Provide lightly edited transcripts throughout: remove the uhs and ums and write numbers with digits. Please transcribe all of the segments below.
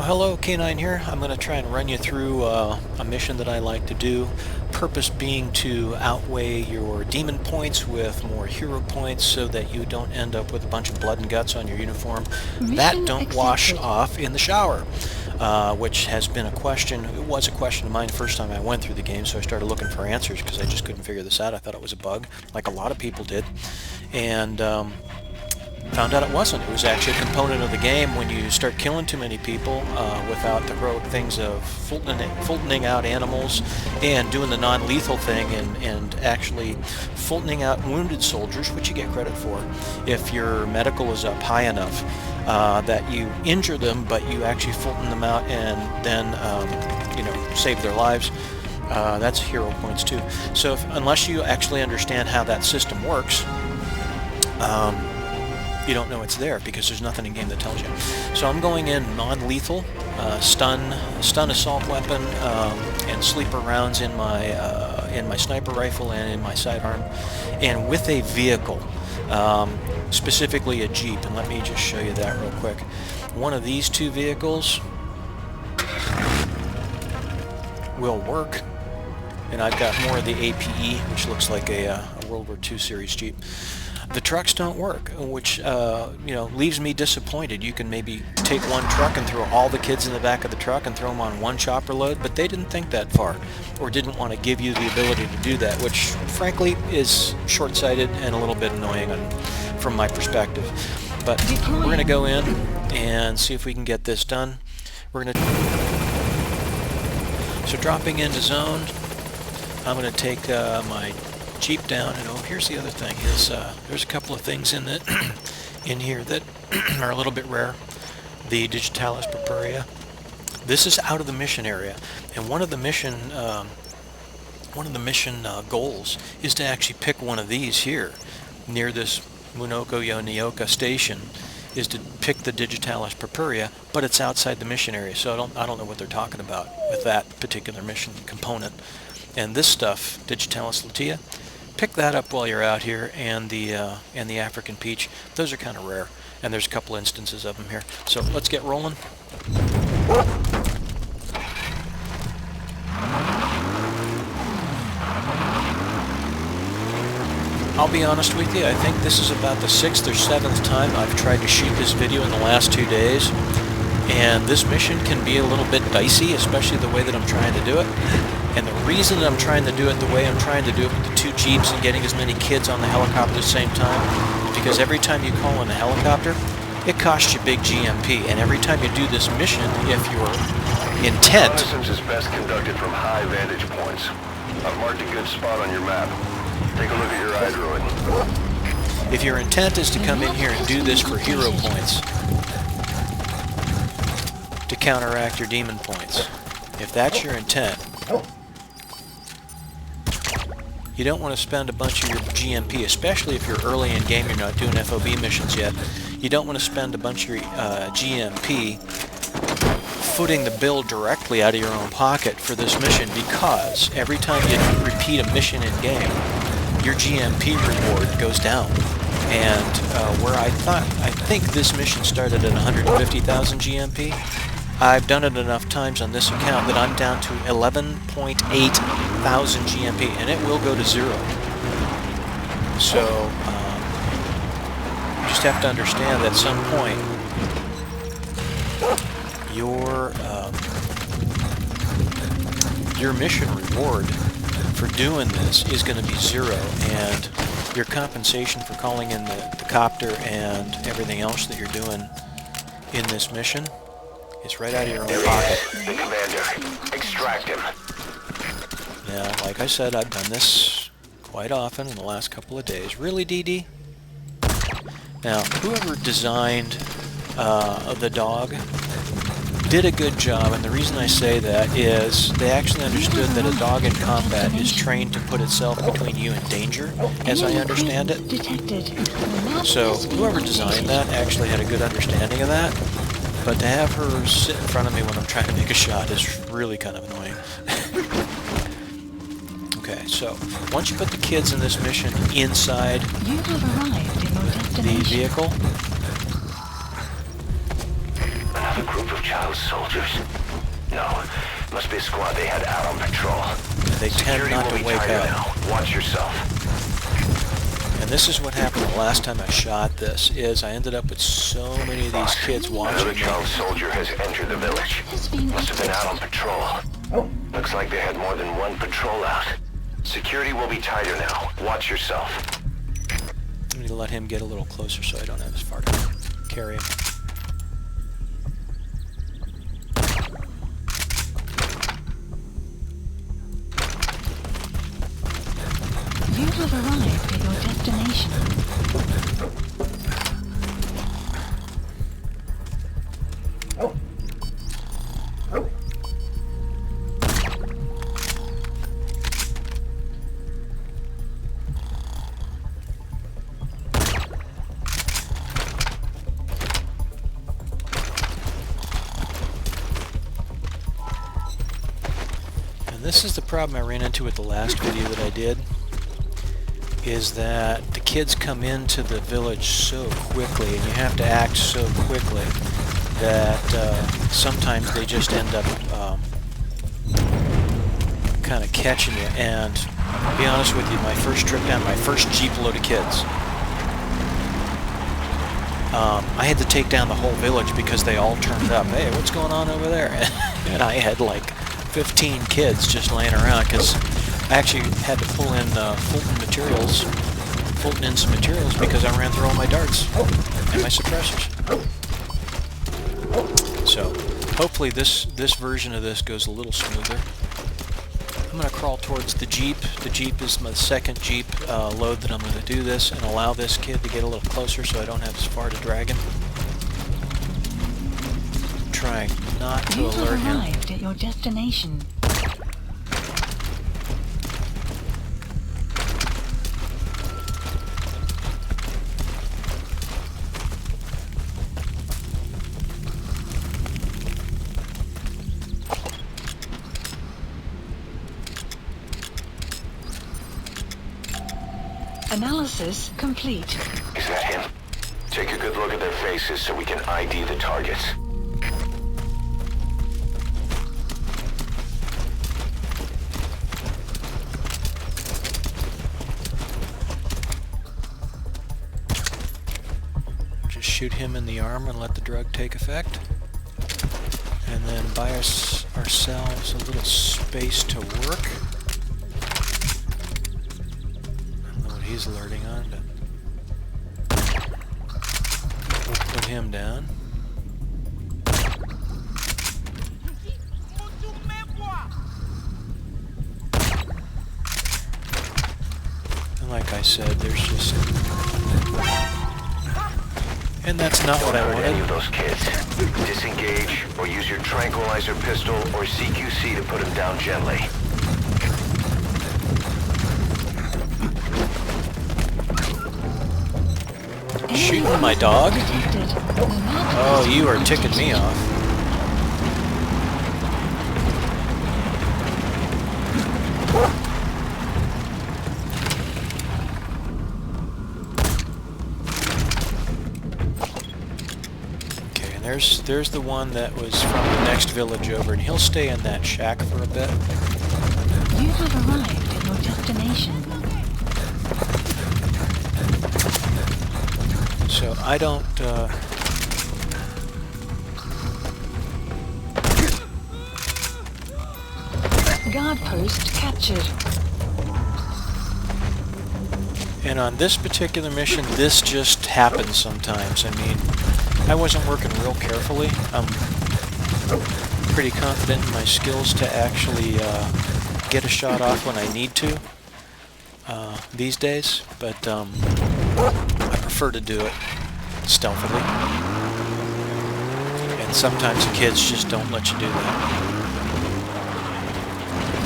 Hello, K9 here. I'm going to try and run you through a mission that I like to do. Purpose being to outweigh your demon points with more hero points so that you don't end up with a bunch of blood and guts on your uniform that don't wash off in the shower, which has been a question. It was a question of mine the first time I went through the game, so I started looking for answers because I just couldn't figure this out. I thought it was a bug, like a lot of people did, and found out it wasn't. It was actually a component of the game. When you start killing too many people without the heroic things of fultoning out animals and doing the non-lethal thing and actually fultoning out wounded soldiers, which you get credit for if your medical is up high enough that you injure them, but you actually fulton them out and then save their lives. That's hero points too. So unless you actually understand how that system works, you don't know it's there because there's nothing in game that tells you. So I'm going in non-lethal, stun assault weapon, and sleeper rounds in my sniper rifle and in my sidearm, and with a vehicle, specifically a Jeep. And let me just show you that real quick. One of these two vehicles will work, and I've got more of the APE, which looks like a World War II series Jeep. The trucks don't work, which leaves me disappointed. You can maybe take one truck and throw all the kids in the back of the truck and throw them on one chopper load, but they didn't think that far, or didn't want to give you the ability to do that, which frankly is short-sighted and a little bit annoying from my perspective. But we're going to go in and see if we can get this done. So dropping into zone, I'm going to take my Jeep down, and here's the other thing is there's a couple of things in here that are a little bit rare. The Digitalis Purpurea. This is out of the mission area, and one of the mission goals is to actually pick one of these here near this Munoko Yonioka station, is to pick the Digitalis Purpurea, but it's outside the mission area, so I don't know what they're talking about with that particular mission component. And this stuff, Digitalis Lutea, pick that up while you're out here, and the African peach. Those are kind of rare, and there's a couple instances of them here. So let's get rolling. I'll be honest with you, I think this is about the 6th or 7th time I've tried to shoot this video in the last 2 days, and this mission can be a little bit dicey, especially the way that I'm trying to do it. And the reason that I'm trying to do it the way I'm trying to do it with the 2 Jeeps and getting as many kids on the helicopter at the same time is because every time you call in a helicopter, it costs you big GMP. And every time you do this mission, if your intent... Reconnaissance is best conducted from high vantage points. I've marked a good spot on your map. Take a look at your iDroid. If your intent is to come in here and do this for hero points, to counteract your demon points, if that's your intent, you don't want to spend a bunch of your GMP, especially if you're early in game, you're not doing FOB missions yet. You don't want to spend a bunch of your GMP footing the bill directly out of your own pocket for this mission, because every time you repeat a mission in game, your GMP reward goes down. And where I think this mission started at 150,000 GMP, I've done it enough times on this account that I'm down to 11.8 thousand GMP, and it will go to 0. So you just have to understand that at some point your mission reward for doing this is going to be 0, and your compensation for calling in the copter and everything else that you're doing in this mission is right out of your own pocket. The commander. Extract him. Now, like I said, I've done this quite often in the last couple of days. Really, DD? Now, whoever designed the dog did a good job, and the reason I say that is they actually understood that a dog in combat is trained to put itself between you and danger, as I understand it. So, whoever designed that actually had a good understanding of that. But to have her sit in front of me when I'm trying to make a shot is really kind of annoying. Okay, so once you put the kids in this mission inside the vehicle, A group of child soldiers? No, must be a squad they had out on patrol. They tend not to wake up. Now. Watch yourself. And this is what happened the last time I shot this, is I ended up with so many of these kids watching Another me. child soldier has entered the village. Must have been out on patrol. Looks like they had more than one patrol out. Security will be tighter now. Watch yourself. I'm going to let him get a little closer so I don't have as far to carry him. You have arrived at your destination. And this is the problem I ran into with the last video that I did, is that the kids come into the village so quickly and you have to act so quickly that sometimes they just end up kind of catching you. And to be honest with you, my first trip down, my first Jeep load of kids, I had to take down the whole village because they all turned up. Hey, what's going on over there? And I had like 15 kids just laying around because I actually had to pull in fulton in some materials because I ran through all my darts and my suppressors. So hopefully this version of this goes a little smoother. I'm going to crawl towards the Jeep. The Jeep is my second Jeep load that I'm going to do this, and allow this kid to get a little closer so I don't have as far to drag him. Trying not to You alert have him. arrived at your destination. Analysis complete. Is that him? Take a good look at their faces so we can ID the targets. Just shoot him in the arm and let the drug take effect. And then buy ourselves a little space to work. I don't know what he's alerting on, but we'll put him down. And like I said, there's just... And that's not what I Don't hurt any of wanted. those kids. Disengage or use your tranquilizer pistol or CQC to put them down gently. Shooting my dog? Detected. Oh, you are ticking me off. Okay, and there's the one that was from the next village over, and he'll stay in that shack for a bit. You have arrived at your destination. So I don't, Guard post captured. and on this particular mission, this just happens sometimes. I mean, I wasn't working real carefully. I'm pretty confident in my skills to actually get a shot off when I need to these days, but I prefer to do it stealthily. And sometimes the kids just don't let you do that.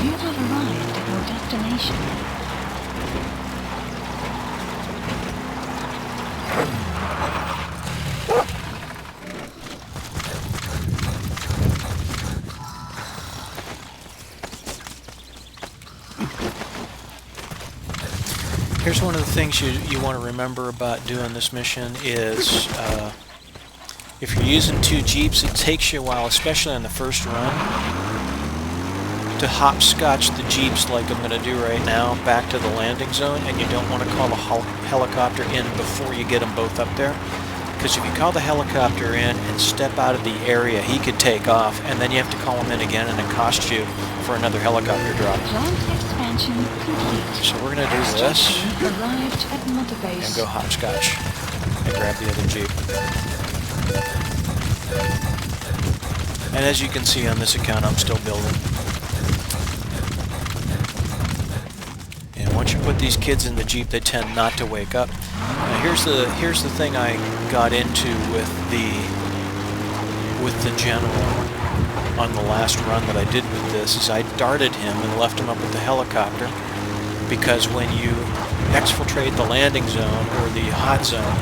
You have arrived at your destination. Here's one of the things you want to remember about doing this mission is If you're using 2 Jeeps, it takes you a while, especially on the first run, to hopscotch the Jeeps like I'm going to do right now back to the landing zone, and you don't want to call the helicopter in before you get them both up there. Because if you call the helicopter in and step out of the area, he could take off, and then you have to call him in again, and it costs you for another helicopter drop. Plant expansion complete. So we're going to do this, Arrived at Mother Base. and go hopscotch, and grab the other Jeep. And as you can see on this account, I'm still building. And once you put these kids in the Jeep, they tend not to wake up. Now here's the thing I got into with the general on the last run that I did with this, is I darted him and left him up with the helicopter, because when you exfiltrate the landing zone or the hot zone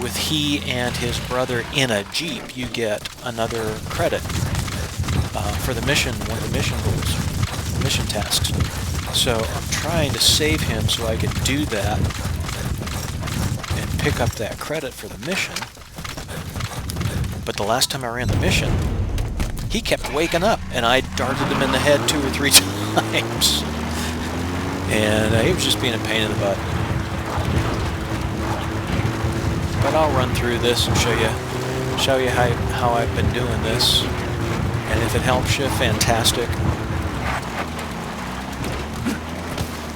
with he and his brother in a Jeep, you get another credit for the mission, one of the mission goals, mission tasks. So I'm trying to save him so I could do that and pick up that credit for the mission. But the last time I ran the mission, he kept waking up, and I darted him in the head 2 or 3 times. And he was just being a pain in the butt. But I'll run through this and show you how I've been doing this. And if it helps you, fantastic.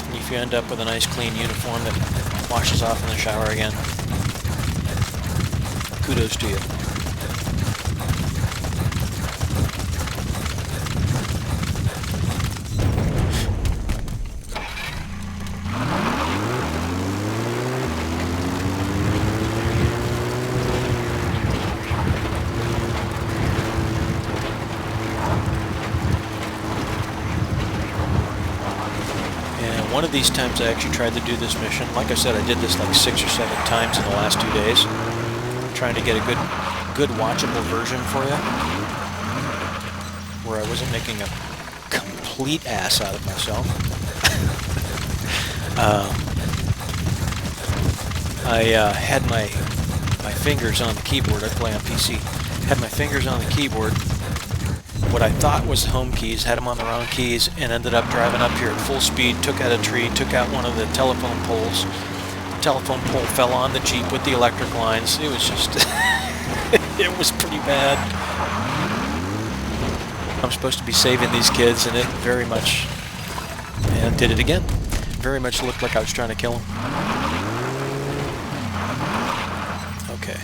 And if you end up with a nice clean uniform that washes off in the shower again, kudos to you. One of these times I actually tried to do this mission. Like I said, I did this like 6 or 7 times in the last 2 days. Trying to get a good watchable version for you, where I wasn't making a complete ass out of myself. I had my fingers on the keyboard. I play on PC. Had my fingers on the keyboard. What I thought was home keys, had them on the wrong keys, and ended up driving up here at full speed, took out a tree, took out one of the telephone poles. The telephone pole fell on the Jeep with the electric lines. It was just, it was pretty bad. I'm supposed to be saving these kids, and it very much, and did it again. Very much looked like I was trying to kill them. Okay.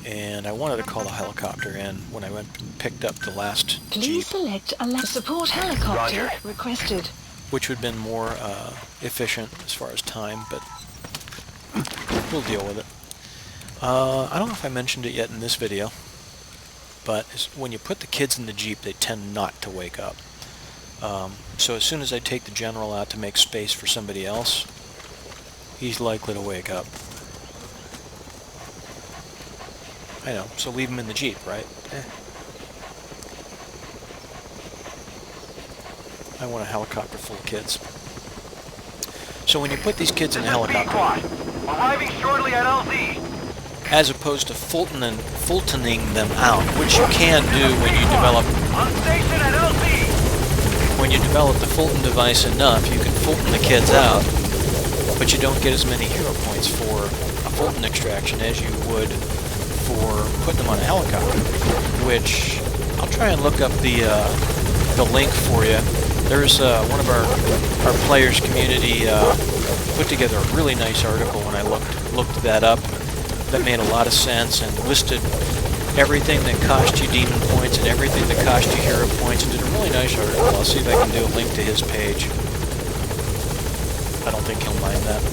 And I wanted to call the helicopter in when I went and picked up the last Please Jeep, select a support helicopter Roger. requested. which would have been more efficient as far as time, but we'll deal with it. I don't know if I mentioned it yet in this video, but when you put the kids in the Jeep, they tend not to wake up. So as soon as I take the general out to make space for somebody else, he's likely to wake up. I know, so leave him in the Jeep, right? I want a helicopter full of kids. So when you put these kids in a helicopter, Arriving shortly at LZ. as opposed to fultoning them out, which you can do when you develop On station at LZ. when you develop the Fulton device enough, you can Fulton the kids out, but you don't get as many hero points for a Fulton extraction as you would for putting them on a helicopter, which I'll try and look up the link for you. There's one of our players community put together a really nice article when I looked that up. That made a lot of sense and listed everything that cost you demon points and everything that cost you hero points, and did a really nice article. I'll see if I can do a link to his page. I don't think he'll mind that.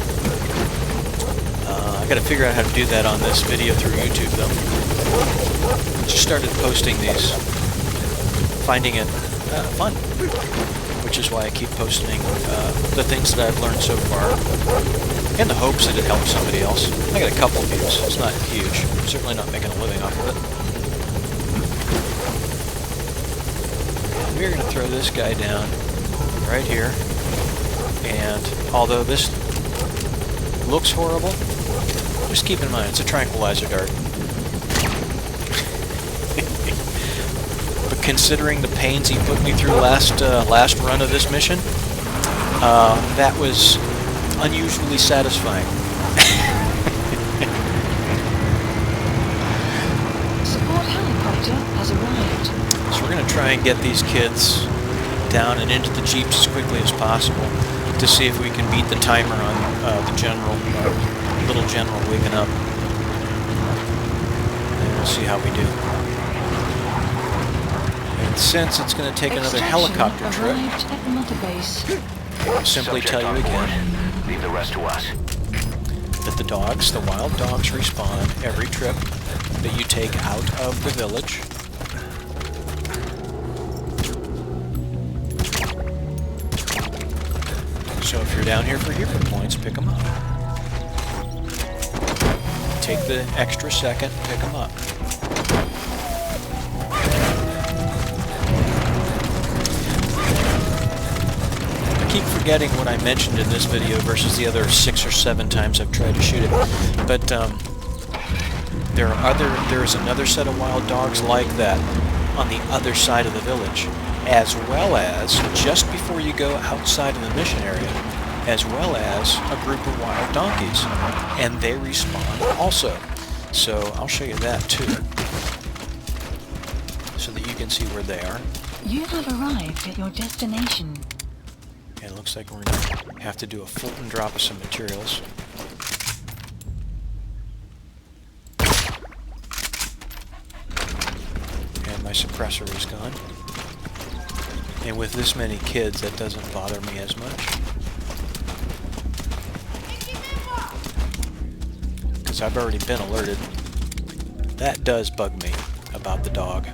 I gotta figure out how to do that on this video through YouTube though. Just started posting these, finding it fun, which is why I keep posting the things that I've learned so far, in the hopes that it helps somebody else. I got a couple of views, it's not huge. I'm certainly not making a living off of it. We're gonna throw this guy down right here, and although this looks horrible, Just keep in mind, it's a tranquilizer dart. But considering the pains he put me through last run of this mission, that was unusually satisfying. Support helicopter has arrived. So we're going to try and get these kids down and into the jeeps as quickly as possible to see if we can beat the timer on the general, little general waking up. And we'll see how we do. And since it's going to take another helicopter trip, I'll simply tell you again, leave the rest to us. That the wild dogs respawn every trip that you take out of the village. So if you're down here for hero points, pick them up. Take the extra second, pick them up. I keep forgetting what I mentioned in this video versus the other 6 or 7 times I've tried to shoot it. But there is another set of wild dogs like that on the other side of the village, as well as, just before you go outside of the mission area, as well as a group of wild donkeys. And they respawn also. So I'll show you that too, so that you can see where they are. You have arrived at your destination. And it looks like we're going to have to do a fulton drop of some materials. And my suppressor is gone. And with this many kids, that doesn't bother me as much. Because I've already been alerted. That does bug me about the dog.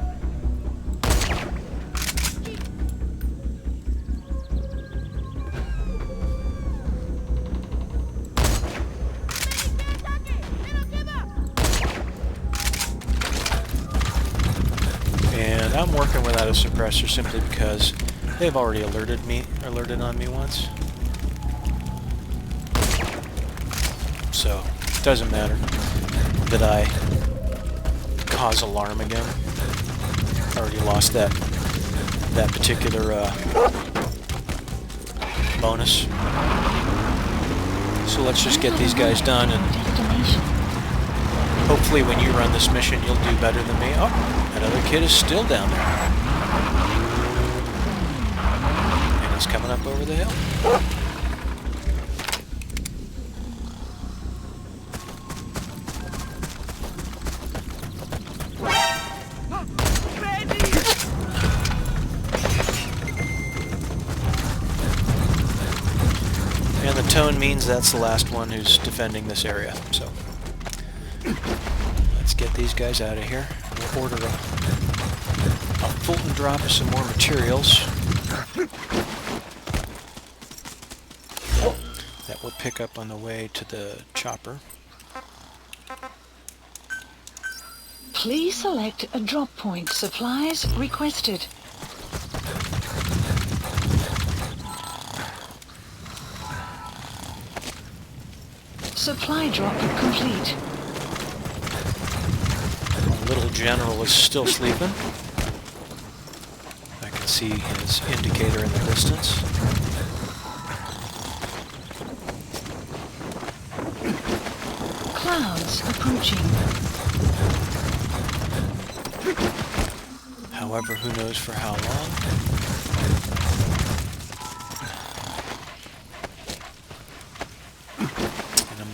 And I'm working without a suppressor simply because they've already alerted on me once. So it doesn't matter that I cause alarm again. I already lost that particular bonus. So let's just get these guys done, and hopefully when you run this mission you'll do better than me. Oh, another kid is still down there. And he's coming up over the hill. And the tone means that's the last one who's defending this area, so let's get these guys out of here. We'll order a fulton drop of some more materials that we'll pick up on the way to the chopper. Please select a drop point. Supplies requested. Supply drop complete. Our little general is still sleeping. I can see his indicator in the distance. Clouds approaching. However, who knows for how long.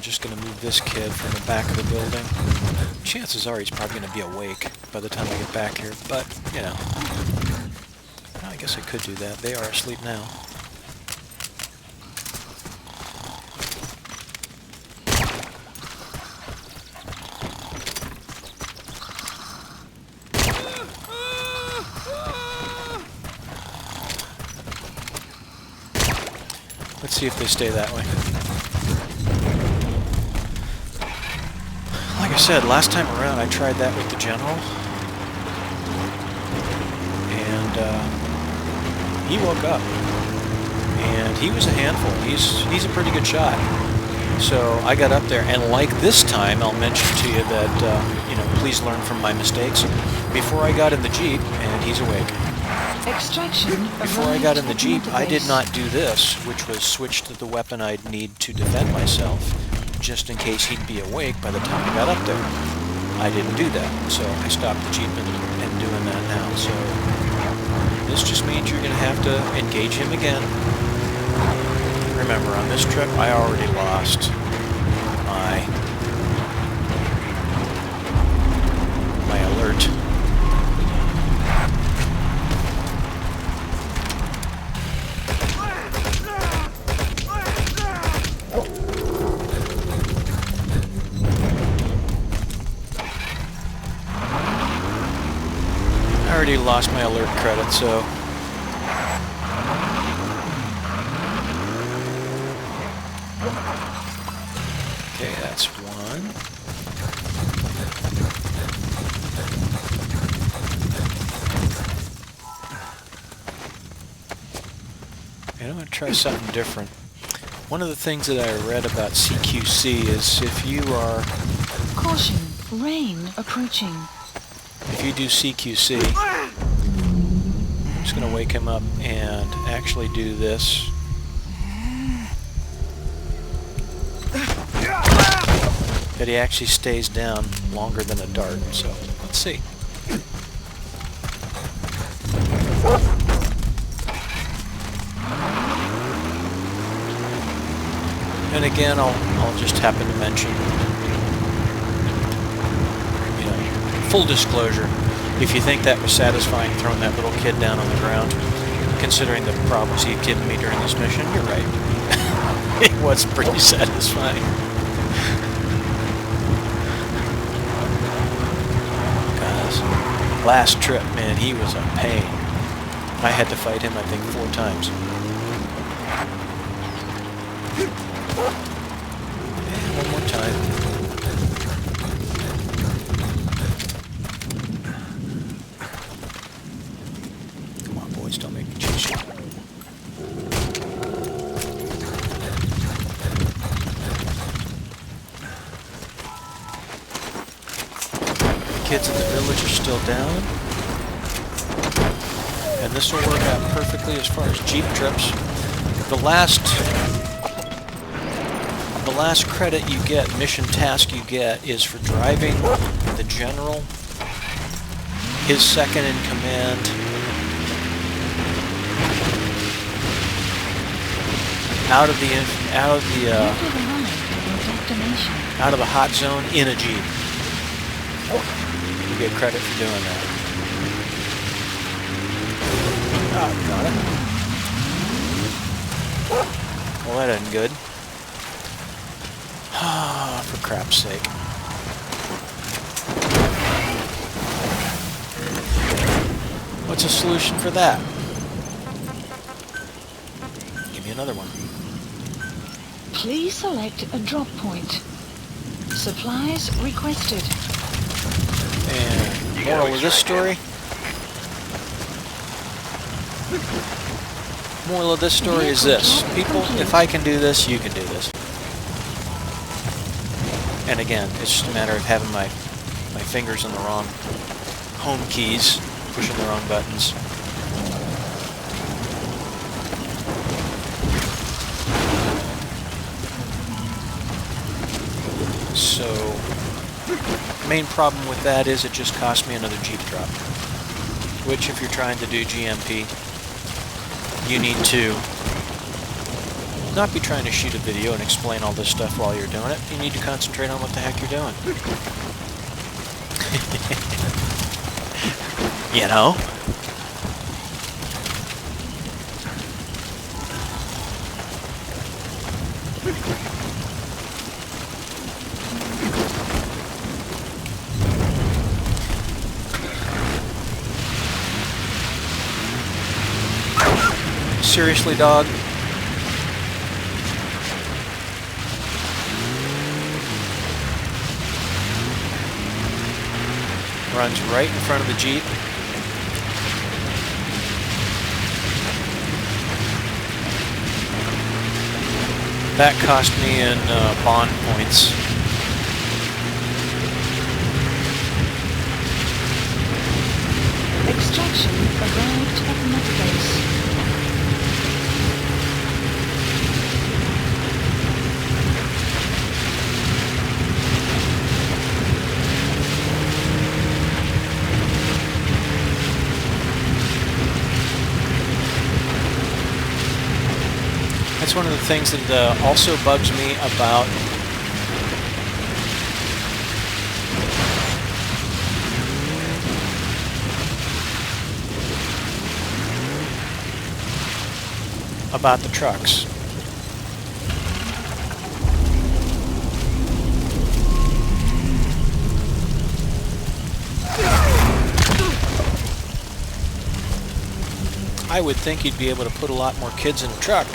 Just going to move this kid from the back of the building. Chances are he's probably going to be awake by the time I get back here, but, you know. I guess I could do that. They are asleep now. Let's see if they stay that way. Like I said, last time around I tried that with the general, and he woke up, and he was a handful. He's a pretty good shot. So I got up there, and like this time, I'll mention to you that, you know, please learn from my mistakes. Before I got in the Jeep, and he's awake. Extraction. Before I got in the Jeep, I did not do this, which was switch to the weapon I'd need to defend myself, just in case he'd be awake by the time I got up there. I didn't do that, so I stopped the Jeep and doing that now. So this just means you're going to have to engage him again. Remember, on this trip, I already lost my alert. I already lost my alert credit, so okay, that's one. And I'm going to try something different. One of the things that I read about CQC is if you are... Caution, rain approaching. If you do CQC, I'm just going to wake him up and actually do this. But he actually stays down longer than a dart, so let's see. And again, I'll just happen to mention, you know, full disclosure, if you think that was satisfying throwing that little kid down on the ground, considering the problems he'd given me during this mission, you're right. It was pretty satisfying. Last trip, man, he was a pain. I had to fight him, I think, 4 times. And one more time. Come on, boys, don't make me chase you. Kids in the village are still down, and this will work out perfectly as far as Jeep trips. The last credit you get, mission task you get, is for driving the general, his second in command, out of the hot zone in a Jeep. You get credit for doing that. Oh, got it. Well, that isn't good. Ah, for crap's sake. What's a solution for that? Give me another one. Please select a drop point. Supplies requested. And moral of this story? Moral of this story is this. People, if I can do this, you can do this. And again, it's just a matter of having my fingers in the wrong home keys, pushing the wrong buttons. So, main problem with that is it just cost me another Jeep drop. Which, if you're trying to do GMP, you need to not be trying to shoot a video and explain all this stuff while you're doing it. You need to concentrate on what the heck you're doing. You know? Seriously, dog? Runs right in front of the Jeep. That cost me in bond points. Extraction arrived at another base. That's one of the things that also bugs me about the trucks. I would think you'd be able to put a lot more kids in a truck.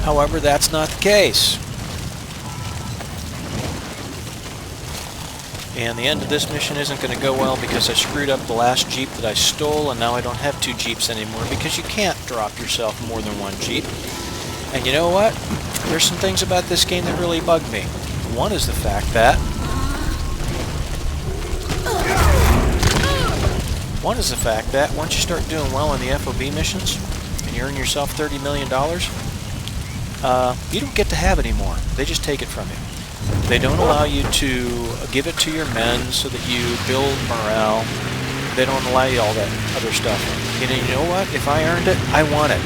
However, that's not the case. And the end of this mission isn't going to go well because I screwed up the last Jeep that I stole, and now I don't have 2 Jeeps anymore because you can't drop yourself more than 1 Jeep. And you know what? There's some things about this game that really bug me. One is the fact that once you start doing well in the FOB missions and you earn yourself $30 million, you don't get to have anymore. They just take it from you. They don't allow you to give it to your men so that you build morale. They don't allow you all that other stuff. And you know what? If I earned it, I want it.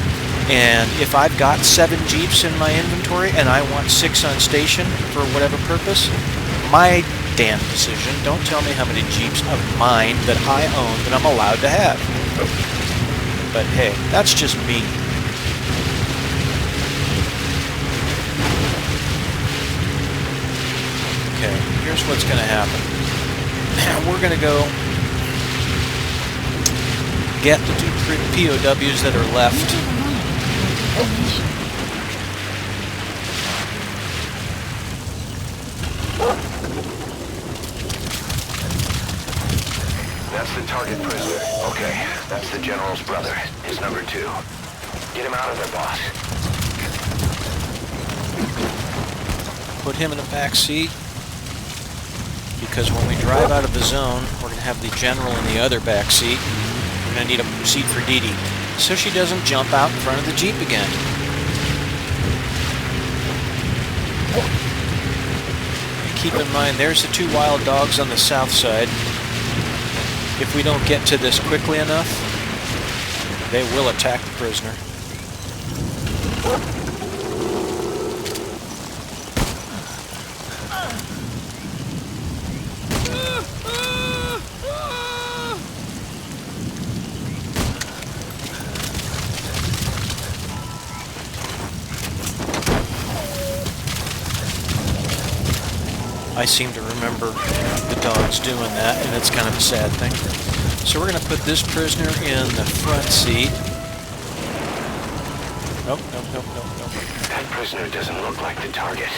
And if I've got 7 Jeeps in my inventory and I want 6 on station for whatever purpose, my damn decision. Don't tell me how many Jeeps of mine that I own that I'm allowed to have. But hey, that's just me. Okay, here's what's going to happen. We're going to go get the 2 POWs that are left. That's the target prisoner. Okay, that's the general's brother. His number 2. Get him out of there, boss. Put him in the back seat. Because when we drive out of the zone, we're going to have the general in the other back seat. We're going to need a seat for Dee Dee, so she doesn't jump out in front of the Jeep again. And keep in mind, there's the 2 wild dogs on the south side. If we don't get to this quickly enough, they will attack the prisoner. I seem to remember the dogs doing that, and it's kind of a sad thing. So we're going to put this prisoner in the front seat. Nope. That prisoner doesn't look like the target.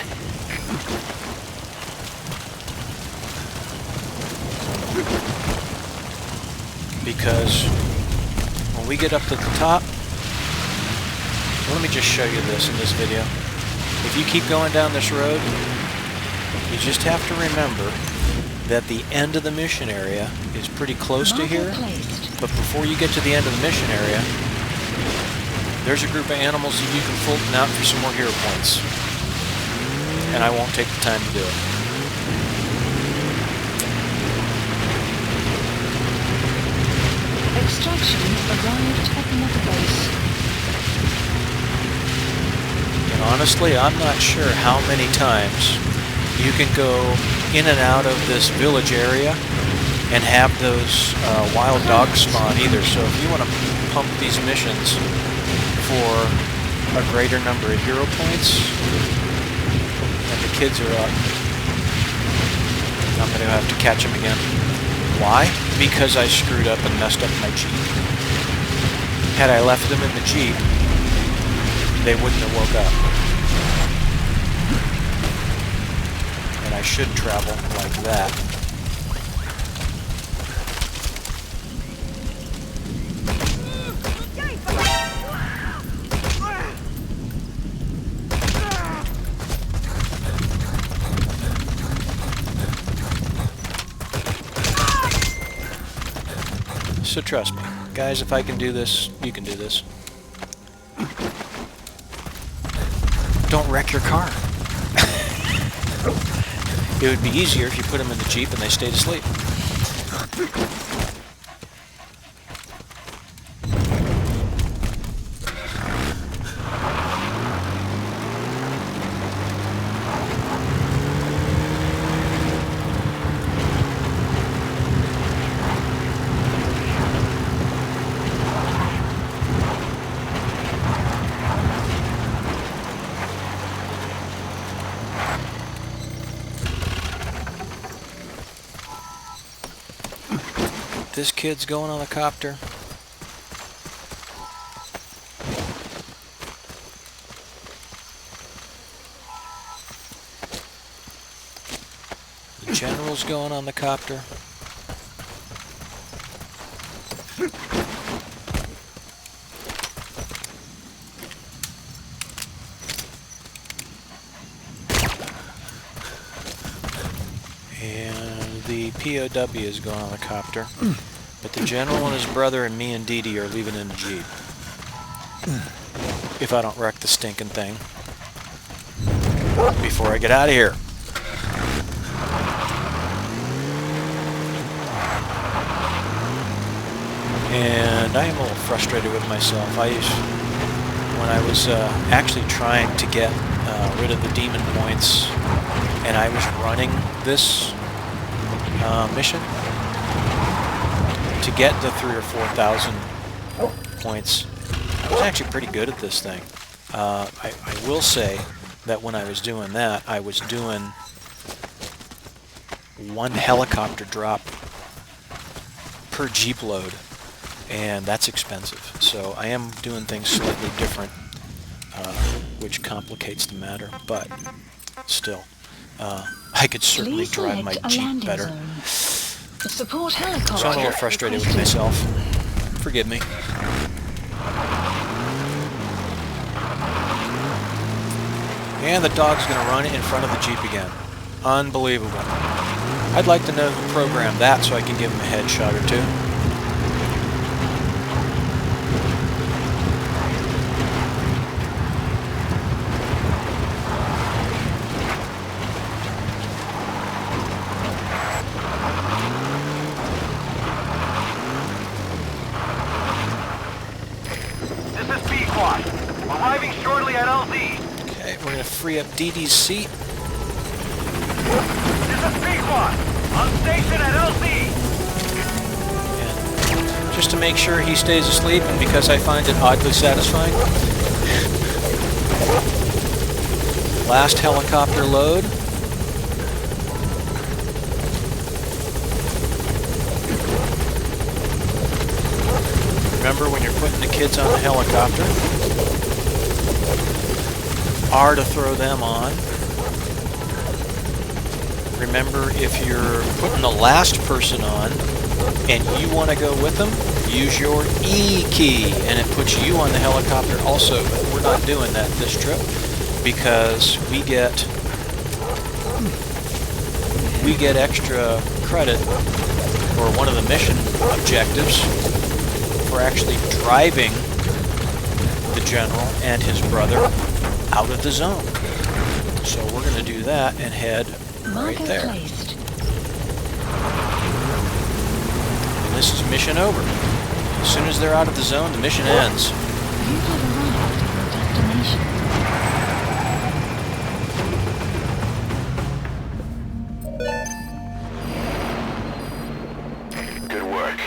Because when we get up to the top, well, let me just show you this in this video. If you keep going down this road, you just have to remember that the end of the mission area is pretty close to here, but before you get to the end of the mission area, there's a group of animals that you can fulton out for some more hero points. And I won't take the time to do it. Extraction arrived at another base. And honestly, I'm not sure how many times you can go in and out of this village area and have those wild dogs spawn either. So if you want to pump these missions for a greater number of hero points, and the kids are up, I'm going to have to catch them again. Why? Because I screwed up and messed up my Jeep. Had I left them in the Jeep, they wouldn't have woke up. And I should travel like that. So trust me, guys, if I can do this, you can do this. Don't wreck your car. It would be easier if you put them in the Jeep and they stayed asleep. This kid's going on the copter. The general's going on the copter. And the POW is going on the copter. But the general and his brother and me and Dee Dee are leaving in the Jeep. If I don't wreck the stinking thing before I get out of here. And I am a little frustrated with myself. When I was actually trying to get rid of the demon points and I was running this mission, to get the 3,000 or 4,000 points, I was actually pretty good at this thing. I will say that when I was doing that, I was doing one helicopter drop per Jeep load, and that's expensive. So I am doing things slightly different, which complicates the matter, but still, I could certainly drive my Jeep better. Support helicopter. So I'm a little frustrated with myself. Forgive me. And the dog's going to run in front of the Jeep again. Unbelievable. I'd like to know who programmed that so I can give him a headshot or two. Arriving shortly at LZ. Okay, we're going to free up Dee Dee's seat. This is Pequod. On station at LZ. And just to make sure he stays asleep, and because I find it oddly satisfying. Last helicopter load. Remember, when you're putting the kids on the helicopter, R to throw them on. Remember, if you're putting the last person on and you want to go with them, use your E key and it puts you on the helicopter also. But we're not doing that this trip because we get extra credit for one of the mission objectives for actually driving the general and his brother out of the zone. So we're going to do that and head right there. And this is mission over. As soon as they're out of the zone, the mission ends. You have arrived at your destination. Good work.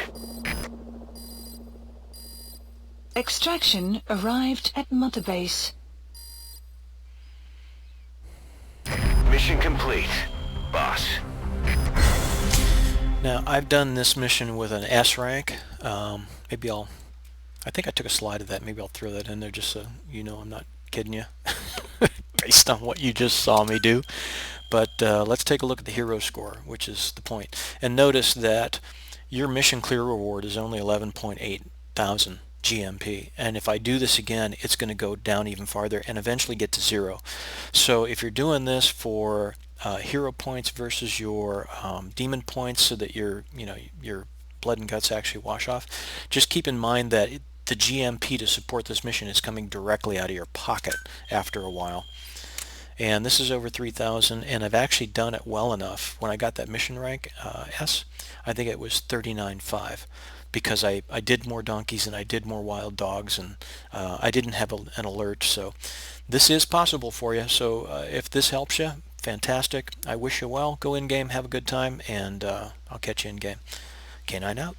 Extraction arrived at Mother Base. Mission complete, boss. Now, I've done this mission with an S rank. I think I took a slide of that. Maybe I'll throw that in there just so you know I'm not kidding you based on what you just saw me do. But let's take a look at the hero score, which is the point. And notice that your mission clear reward is only 11.8 thousand GMP. And if I do this again, it's going to go down even farther and eventually get to 0. So if you're doing this for hero points versus your demon points, so that you're blood and guts actually wash off. Just keep in mind that the GMP to support this mission is coming directly out of your pocket after a while. And this is over 3,000, and I've actually done it well enough. When I got that mission rank S, I think it was 39.5, because I did more donkeys and I did more wild dogs, and I didn't have an alert. So this is possible for you. So if this helps you, fantastic. I wish you well. Go in game, have a good time, and I'll catch you in game. K9 out.